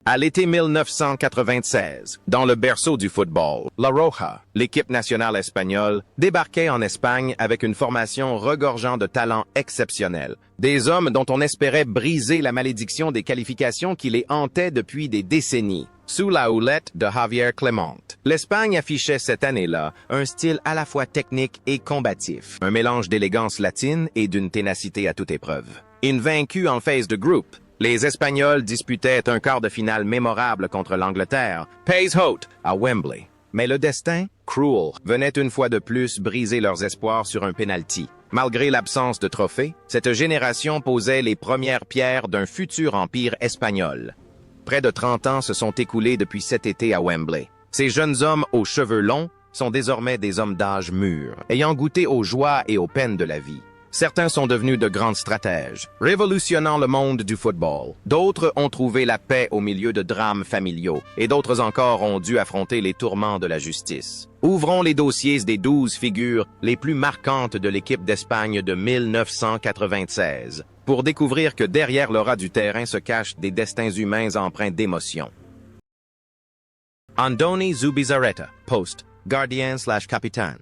À l'été 1996, dans le berceau du football, La Roja, l'équipe nationale espagnole, débarquait en Espagne avec une formation regorgeant de talents exceptionnels. Des hommes dont on espérait briser la malédiction des qualifications qui les hantaient depuis des décennies. Sous la houlette de Javier Clement, l'Espagne affichait cette année-là un style à la fois technique et combatif, un mélange d'élégance latine et d'une ténacité à toute épreuve. Invaincus en phase de groupe, les Espagnols disputaient un quart de finale mémorable contre l'Angleterre, Pays Haute, à Wembley. Mais le destin, cruel, venait une fois de plus briser leurs espoirs sur un penalty. Malgré l'absence de trophée, cette génération posait les premières pierres d'un futur empire espagnol. Près de 30 ans se sont écoulés depuis cet été à Wembley. Ces jeunes hommes aux cheveux longs sont désormais des hommes d'âge mûr, ayant goûté aux joies et aux peines de la vie. Certains sont devenus de grands stratèges, révolutionnant le monde du football. D'autres ont trouvé la paix au milieu de drames familiaux, et d'autres encore ont dû affronter les tourments de la justice. Ouvrons les dossiers des 12 figures les plus marquantes de l'équipe d'Espagne de 1996, pour découvrir que derrière l'aura du terrain se cachent des destins humains empreints d'émotion. Andoni Zubizarreta, poste, gardien/capitaine.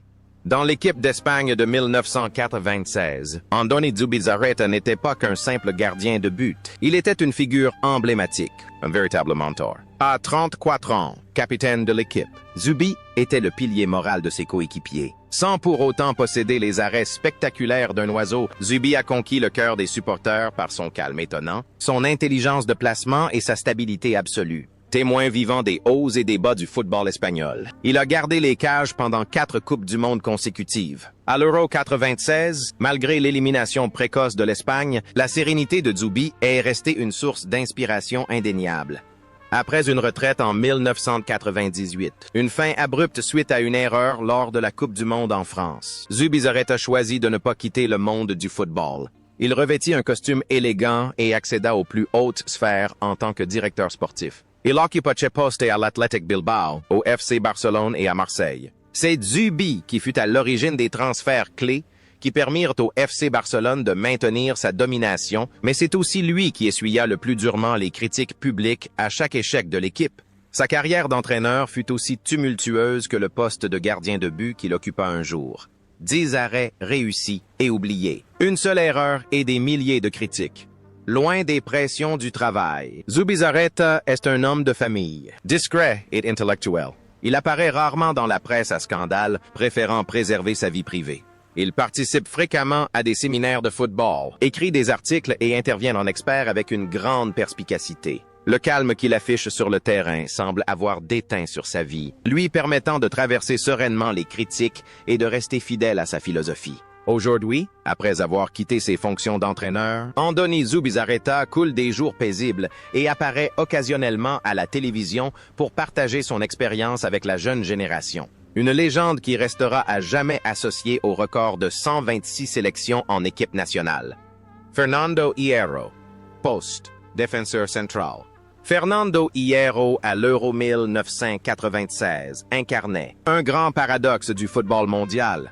Dans l'équipe d'Espagne de 1996, Andoni Zubizarreta n'était pas qu'un simple gardien de but. Il était une figure emblématique, un véritable mentor. À 34 ans, capitaine de l'équipe, Zubi était le pilier moral de ses coéquipiers. Sans pour autant posséder les arrêts spectaculaires d'un oiseau, Zubi a conquis le cœur des supporters par son calme étonnant, son intelligence de placement et sa stabilité absolue. Témoin vivant des hauts et des bas du football espagnol. Il a gardé les cages pendant 4 Coupes du Monde consécutives. À l'Euro 96, malgré l'élimination précoce de l'Espagne, la sérénité de Zubi est restée une source d'inspiration indéniable. Après une retraite en 1998, une fin abrupte suite à une erreur lors de la Coupe du Monde en France, Zubizarreta choisit de ne pas quitter le monde du football. Il revêtit un costume élégant et accéda aux plus hautes sphères en tant que directeur sportif. Il occupa poste à l'Athletic Bilbao, au FC Barcelone et à Marseille. C'est Zubi qui fut à l'origine des transferts clés qui permirent au FC Barcelone de maintenir sa domination, mais c'est aussi lui qui essuya le plus durement les critiques publiques à chaque échec de l'équipe. Sa carrière d'entraîneur fut aussi tumultueuse que le poste de gardien de but qu'il occupa un jour. 10 arrêts réussis et oubliés. Une seule erreur et des milliers de critiques. Loin des pressions du travail, Zubizarreta est un homme de famille, discret et intellectuel. Il apparaît rarement dans la presse à scandale, préférant préserver sa vie privée. Il participe fréquemment à des séminaires de football, écrit des articles et intervient en expert avec une grande perspicacité. Le calme qu'il affiche sur le terrain semble avoir déteint sur sa vie, lui permettant de traverser sereinement les critiques et de rester fidèle à sa philosophie. Aujourd'hui, après avoir quitté ses fonctions d'entraîneur, Andoni Zubizarreta coule des jours paisibles et apparaît occasionnellement à la télévision pour partager son expérience avec la jeune génération. Une légende qui restera à jamais associée au record de 126 sélections en équipe nationale. Fernando Hierro, poste, défenseur central. Fernando Hierro, à l'Euro 1996, incarnait un grand paradoxe du football mondial.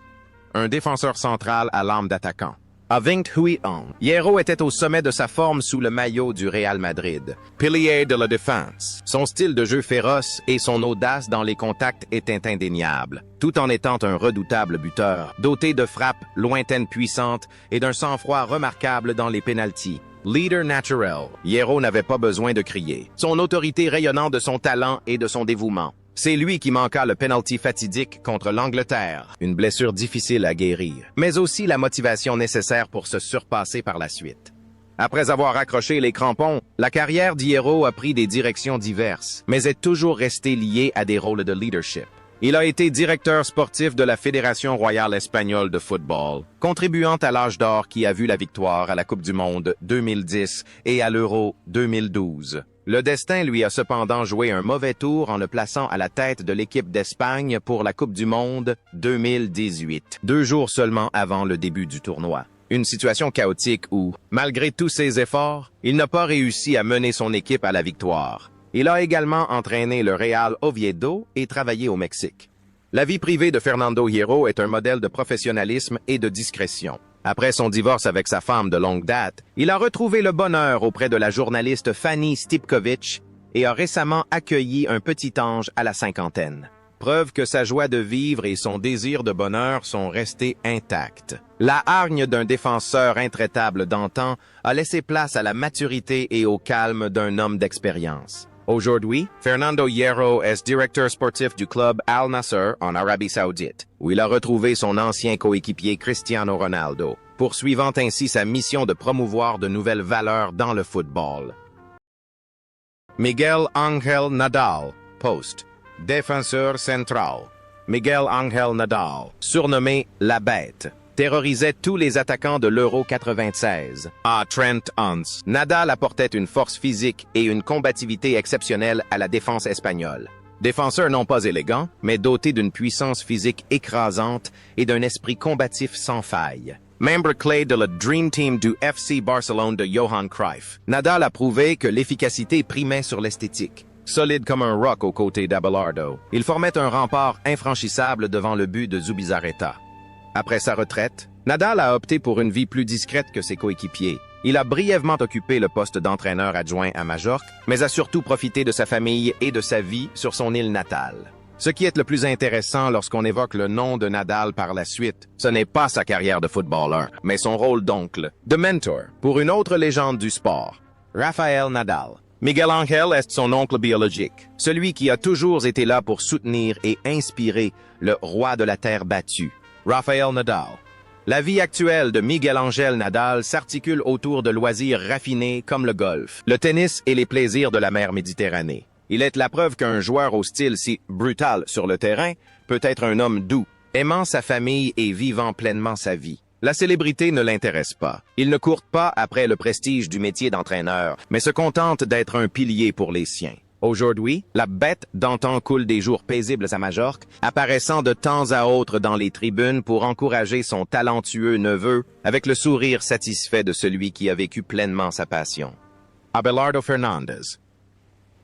Un défenseur central à l'âme d'attaquant. À 28 ans, Hierro était au sommet de sa forme sous le maillot du Real Madrid, pilier de la défense. Son style de jeu féroce et son audace dans les contacts étaient indéniables, tout en étant un redoutable buteur, doté de frappes lointaines puissantes et d'un sang-froid remarquable dans les pénaltys. Leader naturel, Hierro n'avait pas besoin de crier, son autorité rayonnant de son talent et de son dévouement. C'est lui qui manqua le penalty fatidique contre l'Angleterre, une blessure difficile à guérir, mais aussi la motivation nécessaire pour se surpasser par la suite. Après avoir accroché les crampons, la carrière d'Hierro a pris des directions diverses, mais est toujours resté lié à des rôles de leadership. Il a été directeur sportif de la Fédération royale espagnole de football, contribuant à l'âge d'or qui a vu la victoire à la Coupe du Monde 2010 et à l'Euro 2012. Le destin lui a cependant joué un mauvais tour en le plaçant à la tête de l'équipe d'Espagne pour la Coupe du Monde 2018, 2 jours seulement avant le début du tournoi. Une situation chaotique où, malgré tous ses efforts, il n'a pas réussi à mener son équipe à la victoire. Il a également entraîné le Real Oviedo et travaillé au Mexique. La vie privée de Fernando Hierro est un modèle de professionnalisme et de discrétion. Après son divorce avec sa femme de longue date, il a retrouvé le bonheur auprès de la journaliste Fanny Stipkovich et a récemment accueilli un petit ange à la cinquantaine. Preuve que sa joie de vivre et son désir de bonheur sont restés intacts. La hargne d'un défenseur intraitable d'antan a laissé place à la maturité et au calme d'un homme d'expérience. Aujourd'hui, Fernando Hierro est directeur sportif du club Al Nassr en Arabie Saoudite, où il a retrouvé son ancien coéquipier Cristiano Ronaldo, poursuivant ainsi sa mission de promouvoir de nouvelles valeurs dans le football. Miguel Ángel Nadal, poste. Défenseur central. Miguel Ángel Nadal, surnommé La Bête, terrorisait tous les attaquants de l'Euro 96. À Trent Hans, Nadal apportait une force physique et une combativité exceptionnelle à la défense espagnole. Défenseur non pas élégant, mais doté d'une puissance physique écrasante et d'un esprit combatif sans faille. Membre clé de la Dream Team du FC Barcelone de Johan Cruyff, Nadal a prouvé que l'efficacité primait sur l'esthétique. Solide comme un roc aux côtés d'Abelardo, il formait un rempart infranchissable devant le but de Zubizarreta. Après sa retraite, Nadal a opté pour une vie plus discrète que ses coéquipiers. Il a brièvement occupé le poste d'entraîneur adjoint à Majorque, mais a surtout profité de sa famille et de sa vie sur son île natale. Ce qui est le plus intéressant lorsqu'on évoque le nom de Nadal par la suite, ce n'est pas sa carrière de footballeur, mais son rôle d'oncle, de mentor, pour une autre légende du sport, Rafael Nadal. Miguel Ángel est son oncle biologique, celui qui a toujours été là pour soutenir et inspirer le roi de la terre battue, Rafael Nadal. La vie actuelle de Miguel Ángel Nadal s'articule autour de loisirs raffinés comme le golf, le tennis et les plaisirs de la mer Méditerranée. Il est la preuve qu'un joueur au style si brutal sur le terrain peut être un homme doux, aimant sa famille et vivant pleinement sa vie. La célébrité ne l'intéresse pas. Il ne court pas après le prestige du métier d'entraîneur, mais se contente d'être un pilier pour les siens. Aujourd'hui, la bête d'antan coule des jours paisibles à Majorque, apparaissant de temps à autre dans les tribunes pour encourager son talentueux neveu avec le sourire satisfait de celui qui a vécu pleinement sa passion. Abelardo Fernández.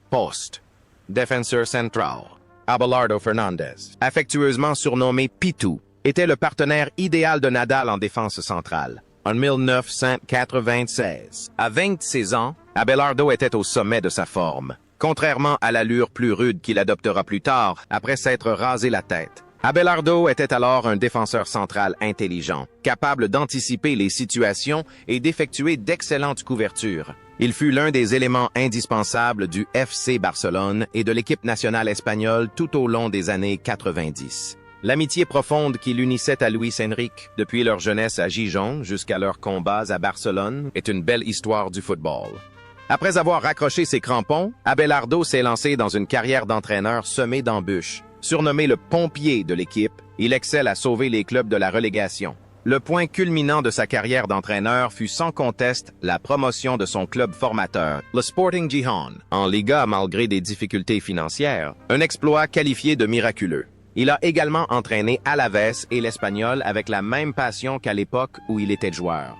Poste. Défenseur central. Abelardo Fernández, affectueusement surnommé Pitou, était le partenaire idéal de Nadal en défense centrale. En 1996, à 26 ans, Abelardo était au sommet de sa forme. Contrairement à l'allure plus rude qu'il adoptera plus tard, après s'être rasé la tête. Abelardo était alors un défenseur central intelligent, capable d'anticiper les situations et d'effectuer d'excellentes couvertures. Il fut l'un des éléments indispensables du FC Barcelone et de l'équipe nationale espagnole tout au long des années 90. L'amitié profonde qui l'unissait à Luis Enrique, depuis leur jeunesse à Gijón jusqu'à leurs combats à Barcelone, est une belle histoire du football. Après avoir raccroché ses crampons, Abelardo s'est lancé dans une carrière d'entraîneur semée d'embûches. Surnommé le pompier de l'équipe, il excelle à sauver les clubs de la relégation. Le point culminant de sa carrière d'entraîneur fut sans conteste la promotion de son club formateur, le Sporting Gijón, en Liga malgré des difficultés financières, un exploit qualifié de miraculeux. Il a également entraîné Alavés et l'Espagnol avec la même passion qu'à l'époque où il était joueur.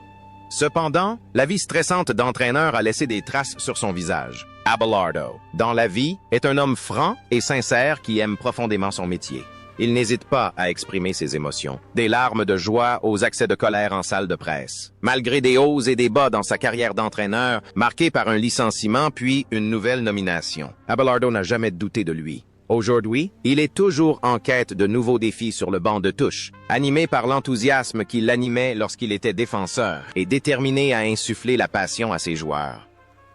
Cependant, la vie stressante d'entraîneur a laissé des traces sur son visage. Abelardo, dans la vie, est un homme franc et sincère qui aime profondément son métier. Il n'hésite pas à exprimer ses émotions, des larmes de joie aux accès de colère en salle de presse. Malgré des hauts et des bas dans sa carrière d'entraîneur, marquée par un licenciement puis une nouvelle nomination, Abelardo n'a jamais douté de lui. Aujourd'hui, il est toujours en quête de nouveaux défis sur le banc de touche, animé par l'enthousiasme qui l'animait lorsqu'il était défenseur et déterminé à insuffler la passion à ses joueurs.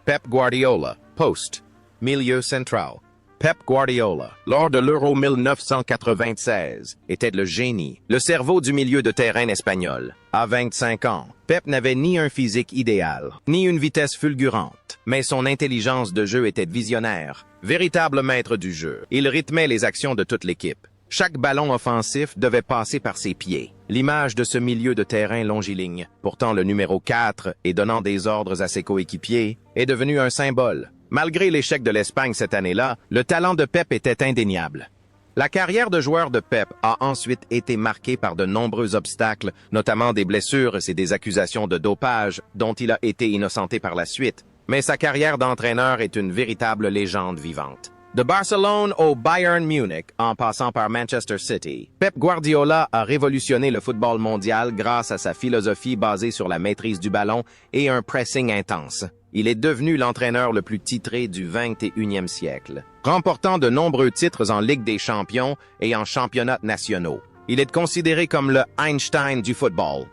Pep Guardiola, poste, milieu central. Pep Guardiola, lors de l'Euro 1996, était le génie, le cerveau du milieu de terrain espagnol. À 25 ans, Pep n'avait ni un physique idéal, ni une vitesse fulgurante, mais son intelligence de jeu était visionnaire, véritable maître du jeu. Il rythmait les actions de toute l'équipe. Chaque ballon offensif devait passer par ses pieds. L'image de ce milieu de terrain longiligne, pourtant le numéro 4 et donnant des ordres à ses coéquipiers, est devenu un symbole. Malgré l'échec de l'Espagne cette année-là, le talent de Pep était indéniable. La carrière de joueur de Pep a ensuite été marquée par de nombreux obstacles, notamment des blessures et des accusations de dopage dont il a été innocenté par la suite. Mais sa carrière d'entraîneur est une véritable légende vivante. De Barcelone au Bayern Munich, en passant par Manchester City, Pep Guardiola a révolutionné le football mondial grâce à sa philosophie basée sur la maîtrise du ballon et un pressing intense. il est devenu l'entraîneur le plus titré du 21e siècle, remportant de nombreux titres en Ligue des champions et en championnats nationaux. Il est considéré comme le Einstein du football.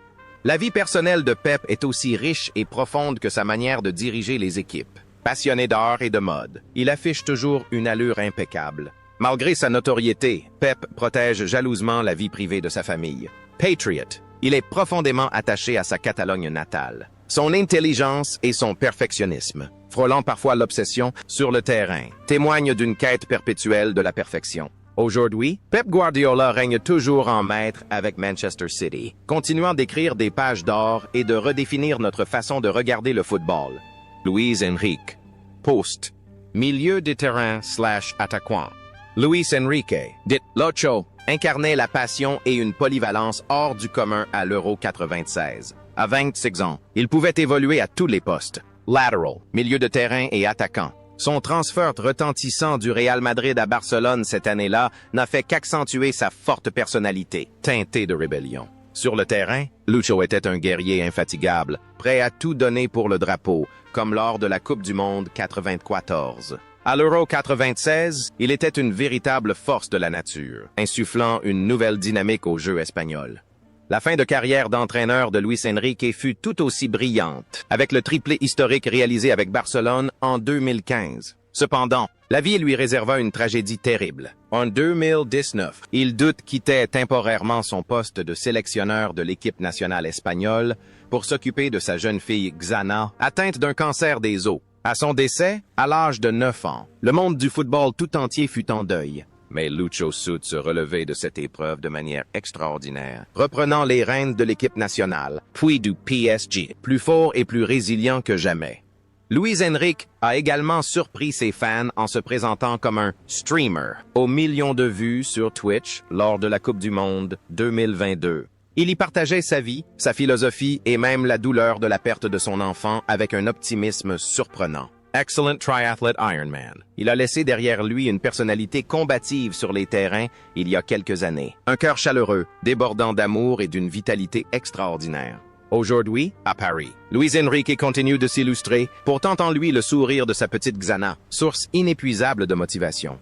La vie personnelle de Pep est aussi riche et profonde que sa manière de diriger les équipes. Passionné d'art et de mode, il affiche toujours une allure impeccable. Malgré sa notoriété, Pep protège jalousement la vie privée de sa famille. Patriot, il est profondément attaché à sa Catalogne natale. Son intelligence et son perfectionnisme, frôlant parfois l'obsession sur le terrain, témoignent d'une quête perpétuelle de la perfection. Aujourd'hui, Pep Guardiola règne toujours en maître avec Manchester City, continuant d'écrire des pages d'or et de redéfinir notre façon de regarder le football. Luis Enrique, poste, milieu de terrain/attaquant. Luis Enrique, dit Locho, incarnait la passion et une polyvalence hors du commun à l'Euro 96. À 26 ans, il pouvait évoluer à tous les postes, lateral, milieu de terrain et attaquant. Son transfert retentissant du Real Madrid à Barcelone cette année-là n'a fait qu'accentuer sa forte personnalité, teintée de rébellion. Sur le terrain, Lucho était un guerrier infatigable, prêt à tout donner pour le drapeau, comme lors de la Coupe du Monde 94. À l'Euro 96, il était une véritable force de la nature, insufflant une nouvelle dynamique au jeu espagnol. La fin de carrière d'entraîneur de Luis Enrique fut tout aussi brillante, avec le triplé historique réalisé avec Barcelone en 2015. Cependant, la vie lui réserva une tragédie terrible. En 2019, il quittait temporairement son poste de sélectionneur de l'équipe nationale espagnole pour s'occuper de sa jeune fille Xana, atteinte d'un cancer des os. À son décès, à l'âge de 9 ans, le monde du football tout entier fut en deuil. Mais Lucho Sut se relevait de cette épreuve de manière extraordinaire, reprenant les rênes de l'équipe nationale, puis du PSG, plus fort et plus résilient que jamais. Luis Enrique a également surpris ses fans en se présentant comme un streamer, aux millions de vues sur Twitch lors de la Coupe du Monde 2022. Il y partageait sa vie, sa philosophie et même la douleur de la perte de son enfant avec un optimisme surprenant. Excellent triathlete Ironman. Il a laissé derrière lui une personnalité combative sur les terrains il y a quelques années. Un cœur chaleureux, débordant d'amour et d'une vitalité extraordinaire. Aujourd'hui, à Paris, Luis Enrique continue de s'illustrer, portant en lui le sourire de sa petite Xana, source inépuisable de motivation.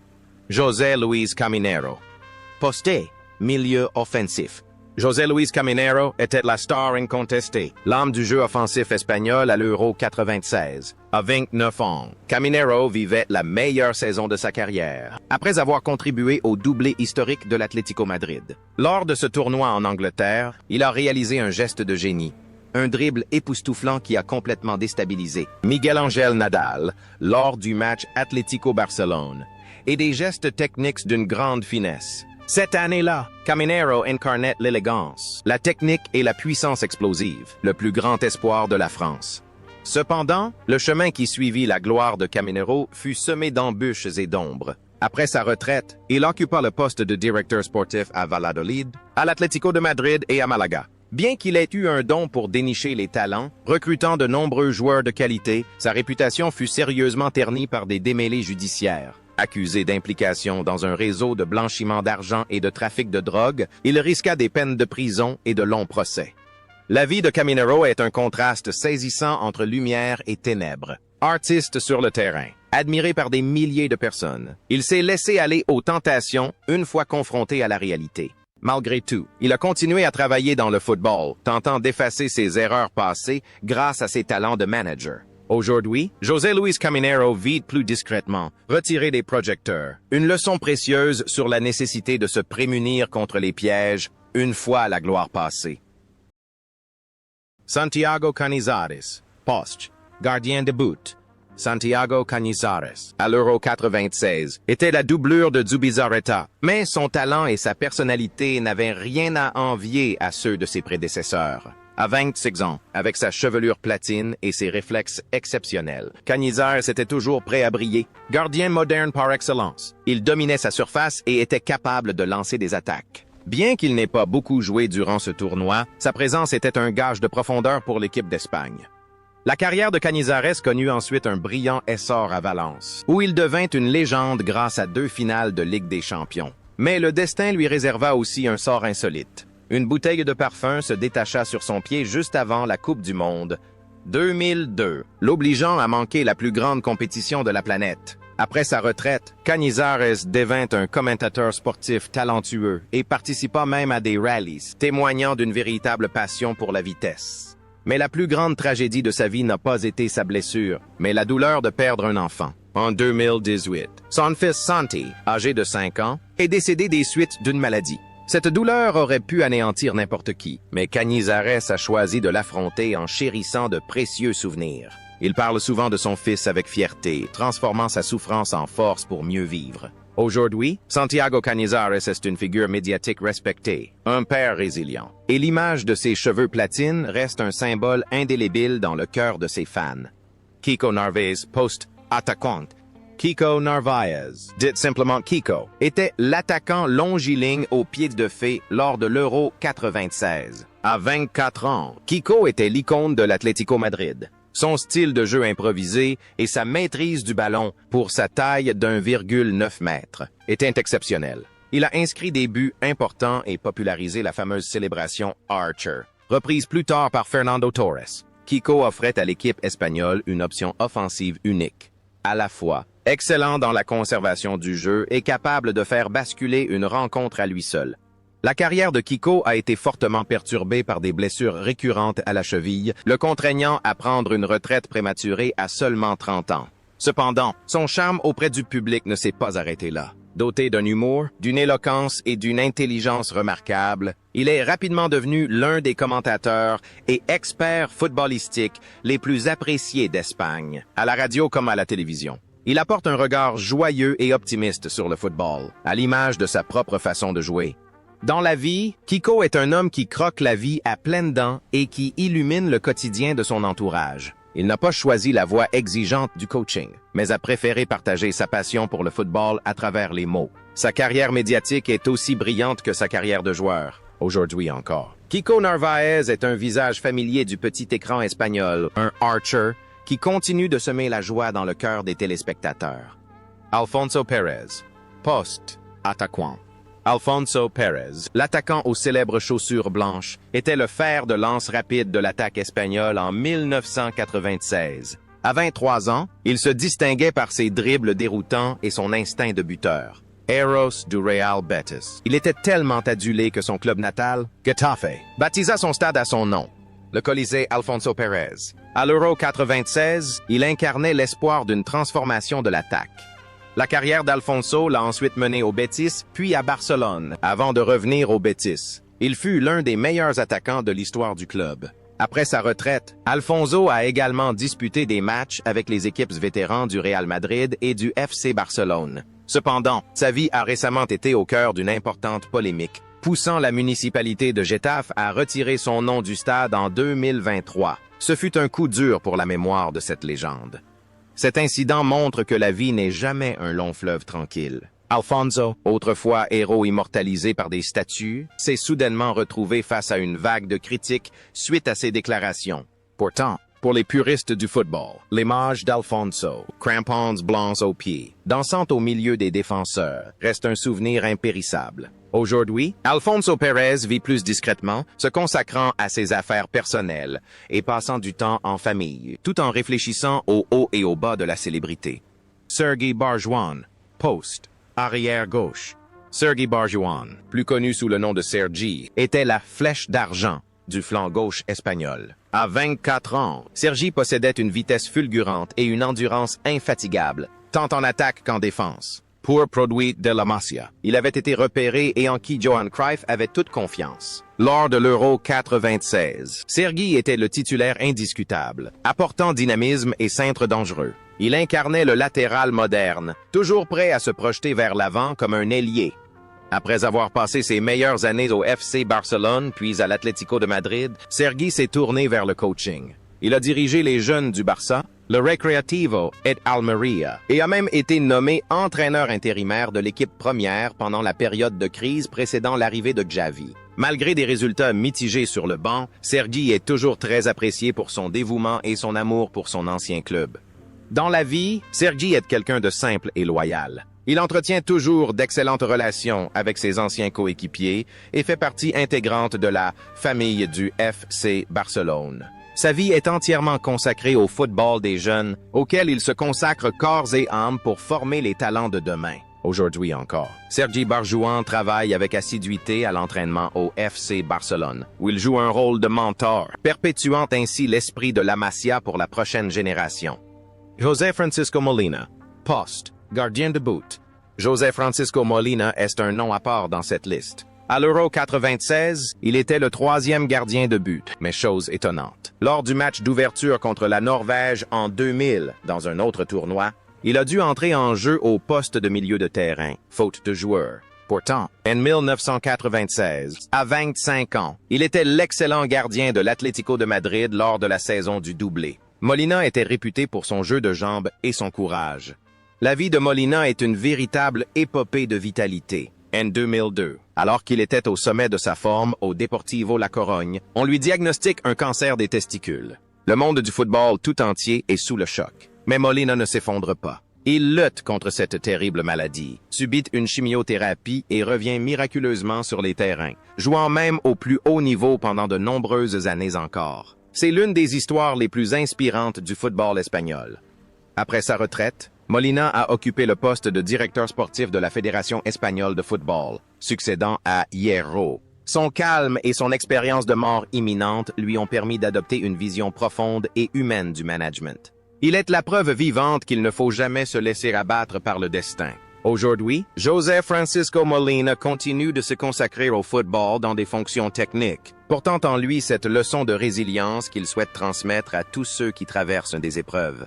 José Luis Caminero. Posté, milieu offensif. José Luis Caminero était la star incontestée, l'âme du jeu offensif espagnol à l'Euro 96. À 29 ans, Caminero vivait la meilleure saison de sa carrière, après avoir contribué au doublé historique de l'Atlético Madrid. Lors de ce tournoi en Angleterre, il a réalisé un geste de génie, un dribble époustouflant qui a complètement déstabilisé Miguel Ángel Nadal lors du match Atlético-Barcelone, et des gestes techniques d'une grande finesse. Cette année-là, Caminero incarnait l'élégance, la technique et la puissance explosive, le plus grand espoir de la France. Cependant, le chemin qui suivit la gloire de Caminero fut semé d'embûches et d'ombres. Après sa retraite, il occupa le poste de directeur sportif à Valladolid, à l'Atlético de Madrid et à Malaga. Bien qu'il ait eu un don pour dénicher les talents, recrutant de nombreux joueurs de qualité, sa réputation fut sérieusement ternie par des démêlés judiciaires. Accusé d'implication dans un réseau de blanchiment d'argent et de trafic de drogue, il risqua des peines de prison et de longs procès. La vie de Caminero est un contraste saisissant entre lumière et ténèbres. Artiste sur le terrain, admiré par des milliers de personnes, il s'est laissé aller aux tentations une fois confronté à la réalité. Malgré tout, il a continué à travailler dans le football, tentant d'effacer ses erreurs passées grâce à ses talents de manager. Aujourd'hui, José Luis Caminero vit plus discrètement, retiré des projecteurs. Une leçon précieuse sur la nécessité de se prémunir contre les pièges une fois la gloire passée. Santiago Canizares, poste, gardien de but. Santiago Canizares, à l'Euro 96, était la doublure de Zubizarreta, mais son talent et sa personnalité n'avaient rien à envier à ceux de ses prédécesseurs. À 26 ans, avec sa chevelure platine et ses réflexes exceptionnels, Canizares était toujours prêt à briller. Gardien moderne par excellence, il dominait sa surface et était capable de lancer des attaques. Bien qu'il n'ait pas beaucoup joué durant ce tournoi, sa présence était un gage de profondeur pour l'équipe d'Espagne. La carrière de Canizares connut ensuite un brillant essor à Valence, où il devint une légende grâce à 2 finales de Ligue des Champions. Mais le destin lui réserva aussi un sort insolite. Une bouteille de parfum se détacha sur son pied juste avant la Coupe du Monde 2002, l'obligeant à manquer la plus grande compétition de la planète. Après sa retraite, Cañizares devint un commentateur sportif talentueux et participa même à des rallyes, témoignant d'une véritable passion pour la vitesse. Mais la plus grande tragédie de sa vie n'a pas été sa blessure, mais la douleur de perdre un enfant. En 2018, son fils Santi, âgé de 5 ans, est décédé des suites d'une maladie. Cette douleur aurait pu anéantir n'importe qui, mais Cañizares a choisi de l'affronter en chérissant de précieux souvenirs. Il parle souvent de son fils avec fierté, transformant sa souffrance en force pour mieux vivre. Aujourd'hui, Santiago Cañizares est une figure médiatique respectée, un père résilient. Et l'image de ses cheveux platines reste un symbole indélébile dans le cœur de ses fans. Kiko Narvaez, post-attaquant. Kiko Narvaez, dit simplement Kiko, était l'attaquant longiligne aux pieds de fée lors de l'Euro 96. À 24 ans, Kiko était l'icône de l'Atlético Madrid. Son style de jeu improvisé et sa maîtrise du ballon pour sa taille d'1,9 mètre étaient exceptionnels. Il a inscrit des buts importants et popularisé la fameuse célébration Archer, reprise plus tard par Fernando Torres. Kiko offrait à l'équipe espagnole une option offensive unique, à la fois excellent dans la conservation du jeu et capable de faire basculer une rencontre à lui seul. La carrière de Kiko a été fortement perturbée par des blessures récurrentes à la cheville, le contraignant à prendre une retraite prématurée à seulement 30 ans. Cependant, son charme auprès du public ne s'est pas arrêté là. Doté d'un humour, d'une éloquence et d'une intelligence remarquables, il est rapidement devenu l'un des commentateurs et experts footballistiques les plus appréciés d'Espagne, à la radio comme à la télévision. Il apporte un regard joyeux et optimiste sur le football, à l'image de sa propre façon de jouer. Dans la vie, Kiko est un homme qui croque la vie à pleines dents et qui illumine le quotidien de son entourage. Il n'a pas choisi la voie exigeante du coaching, mais a préféré partager sa passion pour le football à travers les mots. Sa carrière médiatique est aussi brillante que sa carrière de joueur, aujourd'hui encore. Kiko Narvaez est un visage familier du petit écran espagnol, un Archer, qui continue de semer la joie dans le cœur des téléspectateurs. Alfonso Pérez, post-attaquant. Alfonso Pérez, l'attaquant aux célèbres chaussures blanches, était le fer de lance rapide de l'attaque espagnole en 1996. À 23 ans, il se distinguait par ses dribbles déroutants et son instinct de buteur. Héros du Real Betis. Il était tellement adulé que son club natal, Getafe, baptisa son stade à son nom, le Colisée Alfonso Pérez. À l'Euro 96, il incarnait l'espoir d'une transformation de l'attaque. La carrière d'Alfonso l'a ensuite mené au Betis, puis à Barcelone, avant de revenir au Betis. Il fut l'un des meilleurs attaquants de l'histoire du club. Après sa retraite, Alfonso a également disputé des matchs avec les équipes vétérans du Real Madrid et du FC Barcelone. Cependant, sa vie a récemment été au cœur d'une importante polémique, poussant la municipalité de Getafe à retirer son nom du stade en 2023. Ce fut un coup dur pour la mémoire de cette légende. Cet incident montre que la vie n'est jamais un long fleuve tranquille. Alfonso, autrefois héros immortalisé par des statues, s'est soudainement retrouvé face à une vague de critiques suite à ses déclarations. Pourtant, pour les puristes du football, l'image d'Alfonso, crampons blancs aux pieds, dansant au milieu des défenseurs, reste un souvenir impérissable. Aujourd'hui, Alfonso Pérez vit plus discrètement, se consacrant à ses affaires personnelles et passant du temps en famille, tout en réfléchissant au haut et au bas de la célébrité. Sergi Barjuan, poste, arrière gauche. Sergi Barjuan, plus connu sous le nom de Sergi, était la flèche d'argent du flanc gauche espagnol. À 24 ans, Sergi possédait une vitesse fulgurante et une endurance infatigable, tant en attaque qu'en défense. Pur produit de la Masia. Il avait été repéré et en qui Johan Cruyff avait toute confiance. Lors de l'Euro 96, Sergi était le titulaire indiscutable, apportant dynamisme et cintre dangereux. Il incarnait le latéral moderne, toujours prêt à se projeter vers l'avant comme un ailier. Après avoir passé ses meilleures années au FC Barcelone puis à l'Atlético de Madrid, Sergi s'est tourné vers le coaching. Il a dirigé les jeunes du Barça, le Recreativo et Almeria, et a même été nommé entraîneur intérimaire de l'équipe première pendant la période de crise précédant l'arrivée de Xavi. Malgré des résultats mitigés sur le banc, Sergi est toujours très apprécié pour son dévouement et son amour pour son ancien club. Dans la vie, Sergi est quelqu'un de simple et loyal. Il entretient toujours d'excellentes relations avec ses anciens coéquipiers et fait partie intégrante de la famille du FC Barcelone. Sa vie est entièrement consacrée au football des jeunes, auquel il se consacre corps et âme pour former les talents de demain. Aujourd'hui encore, Sergi Barjouan travaille avec assiduité à l'entraînement au FC Barcelone, où il joue un rôle de mentor, perpétuant ainsi l'esprit de la Masia pour la prochaine génération. José Francisco Molina, poste, gardien de but. José Francisco Molina est un nom à part dans cette liste. À l'Euro 96, il était le 3e gardien de but, mais chose étonnante. Lors du match d'ouverture contre la Norvège en 2000, dans un autre tournoi, il a dû entrer en jeu au poste de milieu de terrain, faute de joueur. Pourtant, en 1996, à 25 ans, il était l'excellent gardien de l'Atlético de Madrid lors de la saison du doublé. Molina était réputé pour son jeu de jambes et son courage. La vie de Molina est une véritable épopée de vitalité. En 2002, alors qu'il était au sommet de sa forme au Deportivo La Corogne, on lui diagnostique un cancer des testicules. Le monde du football tout entier est sous le choc. Mais Molina ne s'effondre pas. Il lutte contre cette terrible maladie, subit une chimiothérapie et revient miraculeusement sur les terrains, jouant même au plus haut niveau pendant de nombreuses années encore. C'est l'une des histoires les plus inspirantes du football espagnol. Après sa retraite, Molina a occupé le poste de directeur sportif de la Fédération espagnole de football, succédant à Hierro. Son calme et son expérience de mort imminente lui ont permis d'adopter une vision profonde et humaine du management. Il est la preuve vivante qu'il ne faut jamais se laisser abattre par le destin. Aujourd'hui, José Francisco Molina continue de se consacrer au football dans des fonctions techniques, portant en lui cette leçon de résilience qu'il souhaite transmettre à tous ceux qui traversent des épreuves.